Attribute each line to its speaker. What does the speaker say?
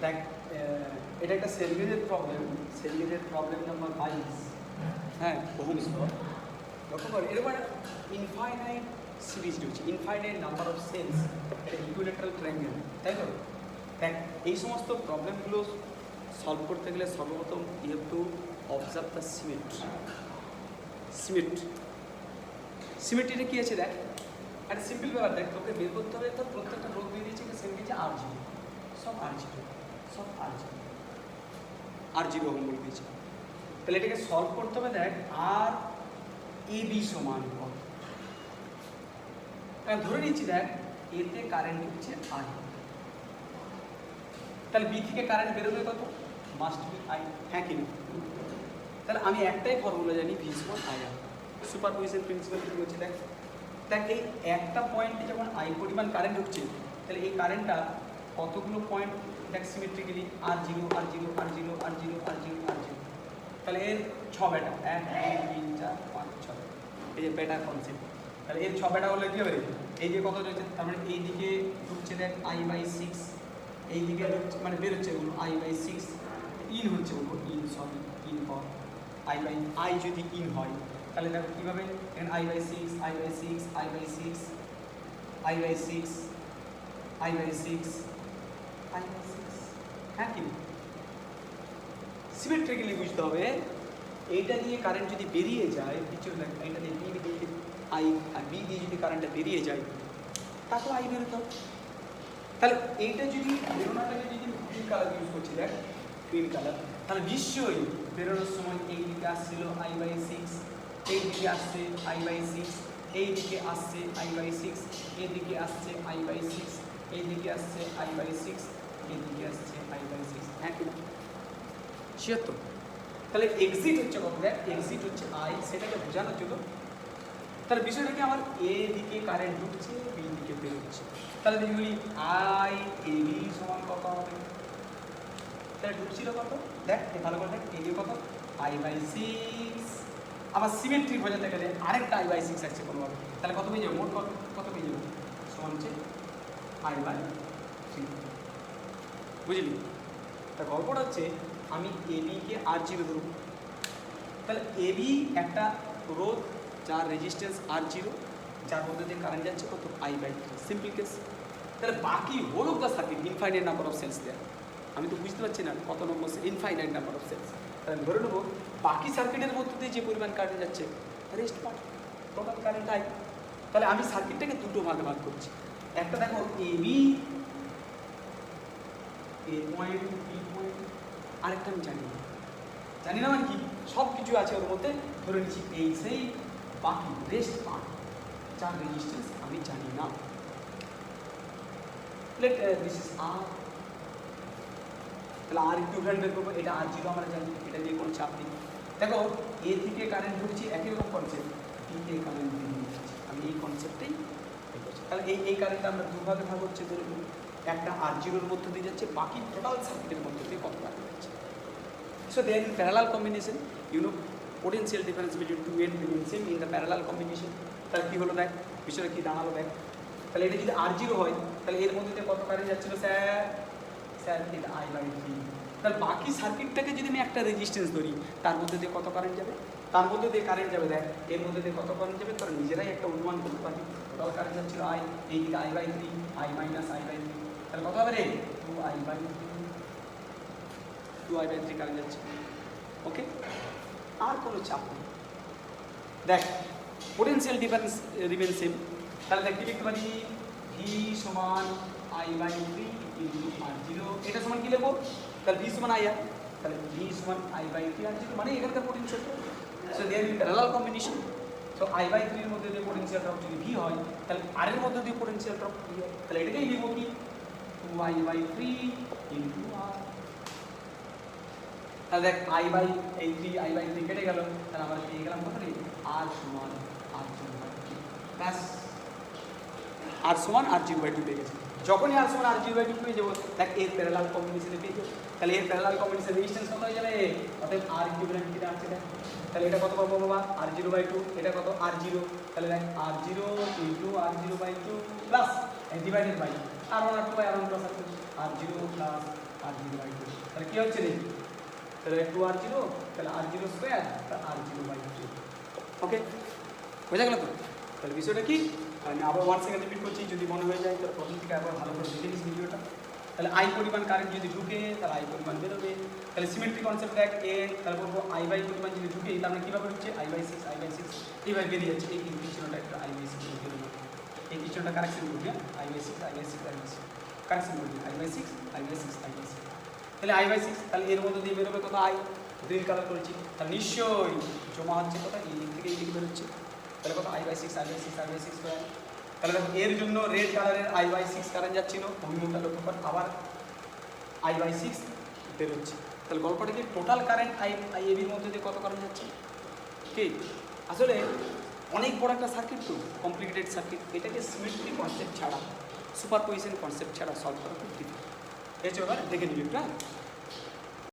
Speaker 1: দেখ এটা একটা সেলগেজের প্রবলেম নাম্বার 22। হ্যাঁ, ওহমস ল। লক্ষ্য কর এরকম ইনফাইনাইট সিরিজ রয়েছে, ইনফাইনাইট নাম্বার অফ সেলস, এটা ইকুইল্যাটারাল ট্রায়াঙ্গেল, তাই তো? দেখ এই সমস্ত প্রবলেমগুলো সলভ করতে গেলে সর্বপ্রথম you have to observe the সিমেট্রিটা কী আছে দেখ, একটা সিম্পল ব্যাপার। দেখ তোকে বের করতে হবে, তো প্রত্যেকটা রোগ দিয়ে দিয়েছে সেম দিয়েছে R0, সব R0 ওহম বলে দিয়েছে। তাহলে এটাকে সলভ করতে হবে। দেখ আর AB সমান কত, ধরে নিচ্ছি দেখ এতে কারেন্ট হচ্ছে I, তাহলে বি থেকে কারেন্ট বেরোবে কত, মাস্ট বি I, হ্যাঁ কি না? তাহলে আমি একটাই ফর্মুলা জানি, V সমান IR। সুপারপজিশন প্রিন্সিপাল কি হচ্ছে দেখ, এই একটা পয়েন্টে যখন I পরিমাণ কারেন্ট ঢুকছে, তাহলে এই কারেন্টটা কতগুলো পয়েন্ট দেখ সিমেট্রিক্যালি R0, তাহলে এর 6 বেটা, 1 2 3 4 5 6, এই যে বেটা কনসেপ্ট। তাহলে এর 6 বেটা হলে কি হবে, এই যে কত রয়েছে, তার মানে এই দিকে ঢুকছে দেখ I/6, এই দিকে মানে বেরোচ্ছে ওগুলো I/6, ইন হচ্ছে ওগুলো ইন হয় I যদি ইন হয়, তাহলে দেখো কীভাবে এখানে I/6, হ্যাঁ কি? সিমেট্রিক্যালি বুঝতে হবে। এইটা দিয়ে কারেন্ট যদি বেরিয়ে যায়, পিছনে দেখ এইটা দিয়ে বি দিয়ে I আর বি দিয়ে যদি কারেন্টটা বেরিয়ে যায়, তারপর I বেরোতে হবে। তাহলে এইটা যদি বেরোনোটাকে যদি গ্রিন কালার ইউজ করছি, দেখ গ্রিন কালার, তাহলে নিশ্চয়ই বেরোনোর সময় এই দিকে আসছিল I/6, এই দিকে আসছে I/6, এই দিকে আসছে I/6, এই দিকে আসছে I/6, এই দিকে আসছে I/6, এই দিকে আসছে I/6, হ্যাঁ কি? শিওর তো? তাহলে এক্সিট হচ্ছে কত, দেখ এক্সিট হচ্ছে I, সেটাকে বোঝানোর জন্য তাহলে বিষয়টা কি, আমার এ দিকে কারেন্ট ঢুকছে, বি দিকে বেরোচ্ছে, তাহলে দেখবি IAB সমান কত হবে, তাহলে ঢুকছিল কত, দেখ ভালো করে দেখ এই কত I/6, আবার সিমেট্রিক বোঝাতে গেলে আরেকটা I/6 আসছে কোনোভাবে, তাহলে কত পেয়ে যাবো, মোট কত পেয়ে যাবো, সমান হচ্ছে I/3, বুঝলি? তা গল্পটা হচ্ছে আমি AB-কে R0 ধরব, তাহলে AB একটা রোধ যার রেজিস্ট্যান্স R0, যার মধ্যে দিয়ে কারেন্ট যাচ্ছে কত I/3, সিম্পল কেস। তাহলে বাকি whole of the circuit infinite number of cells দেয়, আমি তো বুঝতে পারছি না কত নম্বর ইনফাইনাইট নাম্বার অফ সেলস, তাহলে ধরে নেবো বাকি সার্কিটের মধ্যে দিয়ে যে পরিমাণ কারেন্ট যাচ্ছে rest part total current I। তাহলে আমি সার্কিটটাকে দুটো ভাগে ভাগ করছি, একটা দেখো AB A point B point, আরেকটা আমি জানি না মানে কি, সব কিছু আছে ওর মধ্যে, ধরে নিচ্ছি এই সেই বাকি রেস্ট পার্ট যার রেজিস্ট্যান্স আমি জানি না। দিস ইজ R, তাহলে R ইকুইভ্যালেন্ট বের করবো, এটা R0 আমরা জানি, এটা নিয়ে কোনো চাপ নেই। দেখো এ থেকে কারেন্ট ঢুকছি, একই রকম কনসেপ্ট, বি থেকে কারেন্ট বেরিয়ে যাচ্ছে, আমি এই কনসেপ্টেই করছি। তাহলে এই কারেন্টটা আমরা দুভাগে ভাগ হচ্ছে, ধরে নেব একটা R0-র মধ্যে দিয়ে যাচ্ছে, বাকি টোটাল সার্কিটের মধ্যে দিয়ে কত কারেন্ট যাচ্ছে। So they are in parallel combination, you know potential difference between two and same in the parallel combination. তাহলে কি হলো দেখ, বিষয়টা কি দাঁড়ালো দেখ, তাহলে এটা যদি R0 হয়, তাহলে এর মধ্যে দিয়ে কত কারেন্ট যাচ্ছিল স্যার এটা I/3, তাহলে বাকি সার্কিটটাকে যদি আমি একটা রেজিস্ট্যান্স ধরি, তার মধ্যে দিয়ে কত কারেন্ট যাবে, তার মধ্যে দিয়ে কারেন্ট যাবে, দেখ এর মধ্যে দিয়ে কত কারেন্ট যাবে, তোরা নিজেরাই একটা অনুমান করতে পারবি। টোটাল কারেন্ট যাচ্ছিল I, এই দিকে I/3, I-I/3, তাহলে কত হবে রে, 2I/3 কারেন্ট যাচ্ছে। ওকে, আর কোনো চাপ নেই। দেখ পোটেনশিয়াল ডিফারেন্স রিমেন সেম, তাহলে দেখ কি লিখতে পারি, V সমান I/3 ইন্টু R0, এটা সমান কি লিখবো, তাহলে V সমান IR, তাহলে V সমান I/3 R0, মানে এখানকার potential. So they are in parallel combination. So I/3 এর মধ্যে দিয়ে পোটেনশিয়াল ড্রপ যদি V হয়, তাহলে R এর মধ্যে দিয়ে পোটেনশিয়াল ড্রপ V হয়, তাহলে এটাকেই লিখবো কি 2I/3 ইন্টু R। তাহলে দেখ I/3 কেটে গেল, তাহলে আমরা পেয়ে গেলাম কত, R সমান R0/2, ব্যাস R সমান R0/2 পেয়ে গেছি। যখনই R সমান R0/2 পেয়ে যাবো, দেখ এর প্যারালাল কম্বিনেশনে পেয়ে যাবো, তাহলে এর প্যারালাল কম্বিনেশন রেজিস্ট্যান্স কত হয়ে যাবে, অর্থাৎ R ইকুইভ্যালেন্ট যেটা আছে দেখ, তাহলে এটা কত পাবো বাবা, R0/2, এটা কত R0, তাহলে দেখ R0 into R0/2 plus divided by R1 R2 by R1 plus R0 plus R0 দিয়ে ডিভাইড করি, তাহলে কী হচ্ছে রে, তাহলে 2r0, তাহলে r0 স্কোয়ার, তাহলে r0/3। ওকে, বোঝা গেল তো? তাহলে বিষয়টা কি, আমি আবার 1 সেকেন্ড রিপিট করছি, যদি মনে হয়ে যায় তাহলে প্রথম থেকে আবার ভালো করে দেখে নিস ভিডিওটা। তাহলে আই পরিমাণ কারেন্ট যদি ঢুকে তাহলে আই পরিমাণ বেরোবে। তাহলে সিমেট্রি কনসেপ্ট দেখ, এ তাহলে বলবো আই বাই পরিমাণ যদি ঢুকে তার মানে কীভাবে ঢুকছে, I/6 I/6 এইভাবে বেরিয়ে যাচ্ছে। এই কিচনটা একটা I/6 বেরোবে, এই কিচনটা কারেকশন করবি, হ্যাঁ I/6 I/6 I/6 কারেকশন করবি, I/6 I/6 I/6। তাহলে I/6, তাহলে এর মধ্যে দিয়ে বেরোবে কত, আই গ্রিন কালার করেছি, তাহলে নিশ্চয়ই জমা হচ্ছে কোথায়, এই দিক থেকে এই দিকে বেরোচ্ছে, তাহলে কত I/6 I/6 I/6 স্কোয়ার। তাহলে দেখো এর জন্য রেড কালারের I/6 কারেন্ট যাচ্ছিল, অভিমুখটা লক্ষ্য কর, আবার I/6 বেরোচ্ছে। তাহলে গল্পটা কি, টোটাল কারেন্ট IABর মধ্যে দিয়ে কত কারেন্ট যাচ্ছে, কি আসলে অনেক বড় একটা সার্কিট তো, কমপ্লিকেটেড সার্কিট, এটাকে সিমেট্রি কনসেপ্ট ছাড়া, সুপারপজিশন কনসেপ্ট ছাড়া সলভ করা খুব ডিফিকাল্ট। এবার দেখে নিবি, প্রায়